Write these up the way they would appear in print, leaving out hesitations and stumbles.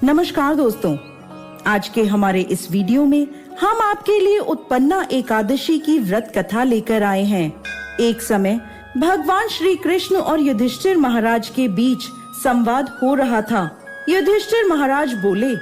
नमस्कार दोस्तों, आज के हमारे इस वीडियो में हम आपके लिए उत्पन्ना एकादशी की व्रत कथा लेकर आए हैं। एक समय भगवान श्री कृष्ण और युधिष्ठिर महाराज के बीच संवाद हो रहा था। युधिष्ठिर महाराज बोले,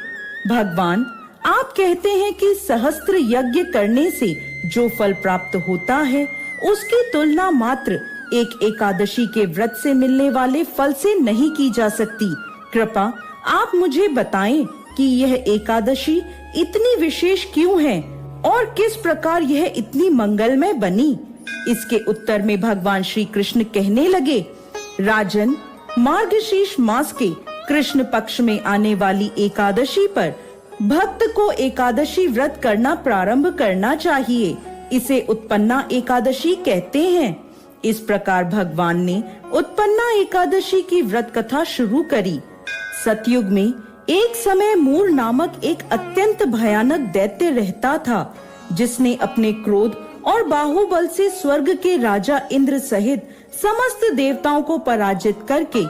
भगवान, आप कहते हैं कि सहस्त्र यज्ञ करने से जो फल प्राप्त होता है उसकी तुलना मात्र एक एकादशी के व्रत से मिलने वाले फल से नहीं की जा सकती। कृपा आप मुझे बताएं कि यह एकादशी इतनी विशेष क्यों है और किस प्रकार यह इतनी मंगलमय बनी। इसके उत्तर में भगवान श्री कृष्ण कहने लगे, राजन, मार्गशीर्ष मास के कृष्ण पक्ष में आने वाली एकादशी पर भक्त को एकादशी व्रत करना प्रारंभ करना चाहिए। इसे उत्पन्ना एकादशी कहते हैं। इस प्रकार भगवान ने उत्पन्ना एकादशी की व्रत कथा शुरू करी। सतयुग में एक समय मूर नामक एक अत्यंत भयानक दैत्य रहता था, जिसने अपने क्रोध और बाहुबल से स्वर्ग के राजा इंद्र सहित समस्त देवताओं को पराजित करके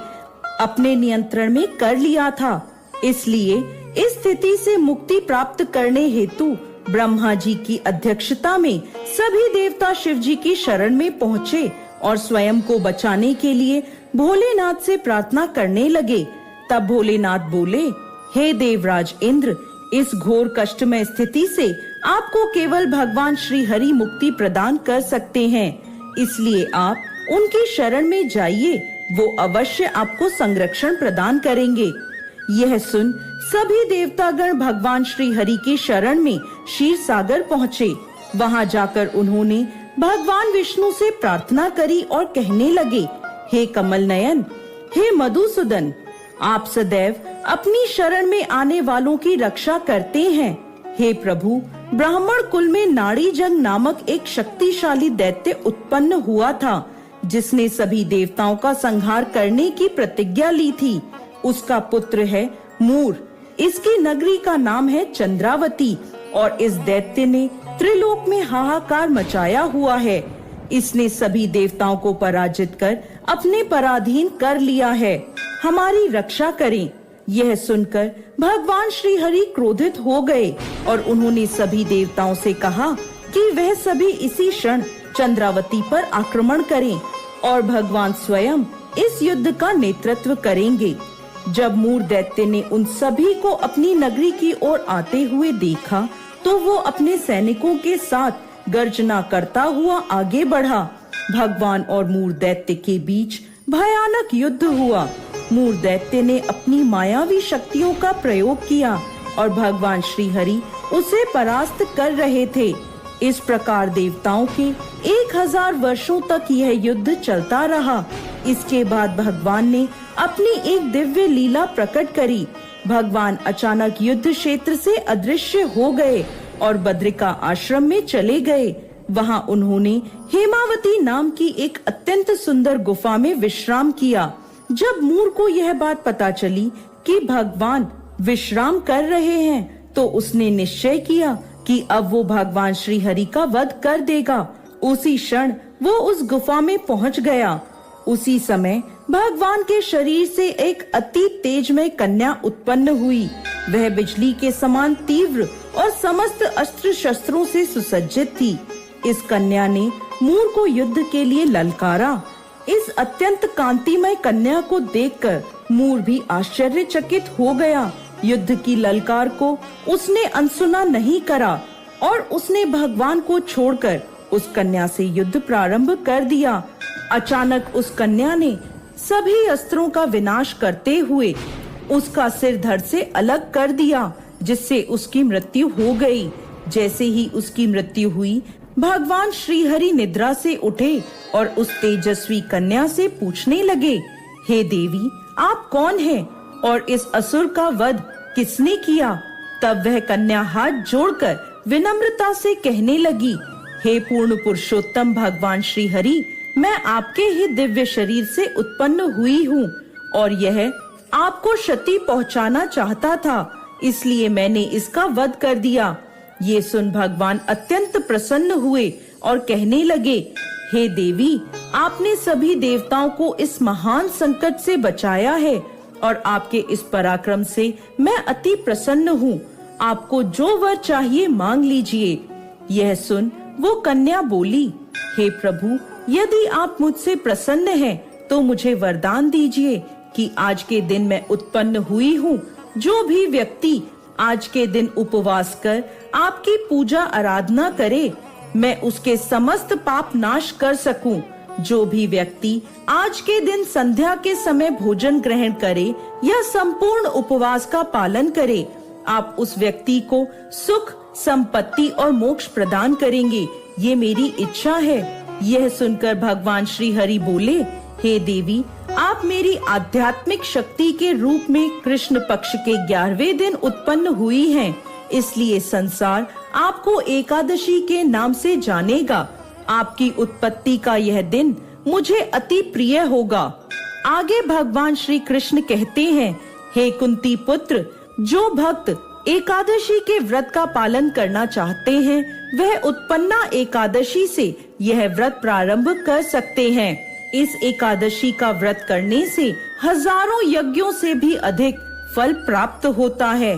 अपने नियंत्रण में कर लिया था। इसलिए इस स्थिति से मुक्ति प्राप्त करने हेतु ब्रह्मा जी की अध्यक्षता में सभी देवता शिव जी की शरण में पहुँचे और स्वयं को बचाने के लिए भोलेनाथ से प्रार्थना करने लगे। तब भोलेनाथ बोले, हे देवराज इंद्र, इस घोर कष्टमय स्थिति से आपको केवल भगवान श्री हरि मुक्ति प्रदान कर सकते हैं। इसलिए आप उनकी शरण में जाइए, वो अवश्य आपको संरक्षण प्रदान करेंगे। यह सुन सभी देवतागण भगवान श्री हरि की शरण में क्षीर सागर पहुँचे। वहाँ जाकर उन्होंने भगवान विष्णु से प्रार्थना करी और कहने लगे, हे कमल नयन, हे मधुसूदन, आप सदैव अपनी शरण में आने वालों की रक्षा करते हैं। हे प्रभु, ब्राह्मण कुल में नाड़ी जंग नामक एक शक्तिशाली दैत्य उत्पन्न हुआ था, जिसने सभी देवताओं का संहार करने की प्रतिज्ञा ली थी। उसका पुत्र है मूर। इसकी नगरी का नाम है चंद्रावती और इस दैत्य ने त्रिलोक में हाहाकार मचाया हुआ है। इसने सभी देवताओं को पराजित कर अपने पराधीन कर लिया है। हमारी रक्षा करें। यह सुनकर भगवान श्री हरि क्रोधित हो गए और उन्होंने सभी देवताओं से कहा कि वह सभी इसी क्षण चंद्रावती पर आक्रमण करें और भगवान स्वयं इस युद्ध का नेतृत्व करेंगे। जब मूर दैत्य ने उन सभी को अपनी नगरी की ओर आते हुए देखा, तो वो अपने सैनिकों के साथ गर्जना करता हुआ आगे बढ़ा। भगवान और मूर दैत्य के बीच भयानक युद्ध हुआ। मूर दैत्य ने अपनी मायावी शक्तियों का प्रयोग किया और भगवान श्री हरि उसे परास्त कर रहे थे। इस प्रकार देवताओं के 1000 वर्षों तक यह युद्ध चलता रहा। इसके बाद भगवान ने अपनी एक दिव्य लीला प्रकट करी। भगवान अचानक युद्ध क्षेत्र से अदृश्य हो गए और बद्रिका आश्रम में चले गए। वहां उन्होंने हेमावती नाम की एक अत्यंत सुंदर गुफा में विश्राम किया। जब मूर को यह बात पता चली कि भगवान विश्राम कर रहे हैं, तो उसने निश्चय किया कि अब वो भगवान श्री हरि का वध कर देगा। उसी क्षण वो उस गुफा में पहुंच गया। उसी समय भगवान के शरीर से एक अति तेजमय कन्या उत्पन्न हुई। वह बिजली के समान तीव्र और समस्त अस्त्र शस्त्रों से सुसज्जित थी। इस कन्या ने मूर को युद्ध के लिए ललकारा। इस अत्यंत कांतिमय कन्या को देखकर मूर भी आश्चर्यचकित हो गया। युद्ध की ललकार को उसने अनसुना नहीं करा और उसने भगवान को छोड़कर उस कन्या से युद्ध प्रारंभ कर दिया। अचानक उस कन्या ने सभी अस्त्रों का विनाश करते हुए उसका सिर धड़ से अलग कर दिया, जिससे उसकी मृत्यु हो गई। जैसे ही उसकी मृत्यु हुई, भगवान श्री हरि निद्रा से उठे और उस तेजस्वी कन्या से पूछने लगे, हे देवी, आप कौन हैं और इस असुर का वध किसने किया? तब वह कन्या हाथ जोड़कर विनम्रता से कहने लगी, हे पूर्ण पुरुषोत्तम भगवान श्री हरि, मैं आपके ही दिव्य शरीर से उत्पन्न हुई हूँ और यह आपको क्षति पहुँचाना चाहता था, इसलिए मैंने इसका वध कर दिया। ये सुन भगवान अत्यंत प्रसन्न हुए और कहने लगे, हे देवी, आपने सभी देवताओं को इस महान संकट से बचाया है और आपके इस पराक्रम से मैं अति प्रसन्न हूँ। आपको जो वर चाहिए मांग लीजिए। यह सुन वो कन्या बोली, हे प्रभु, यदि आप मुझसे प्रसन्न हैं तो मुझे वरदान दीजिए कि आज के दिन मैं उत्पन्न हुई हूँ, जो भी व्यक्ति आज के दिन उपवास कर आपकी पूजा आराधना करे, मैं उसके समस्त पाप नाश कर सकूं। जो भी व्यक्ति आज के दिन संध्या के समय भोजन ग्रहण करे या संपूर्ण उपवास का पालन करे, आप उस व्यक्ति को सुख, संपत्ति और मोक्ष प्रदान करेंगे। ये मेरी इच्छा है। यह सुनकर भगवान श्री हरि बोले, हे देवी, आप मेरी आध्यात्मिक शक्ति के रूप में कृष्ण पक्ष के 11वें दिन उत्पन्न हुई हैं, इसलिए संसार आपको एकादशी के नाम से जानेगा। आपकी उत्पत्ति का यह दिन मुझे अति प्रिय होगा। आगे भगवान श्री कृष्ण कहते हैं, हे कुंती पुत्र, जो भक्त एकादशी के व्रत का पालन करना चाहते हैं, वह उत्पन्ना एकादशी से यह व्रत प्रारंभ कर सकते हैं। इस एकादशी का व्रत करने से हजारों यज्ञों से भी अधिक फल प्राप्त होता है।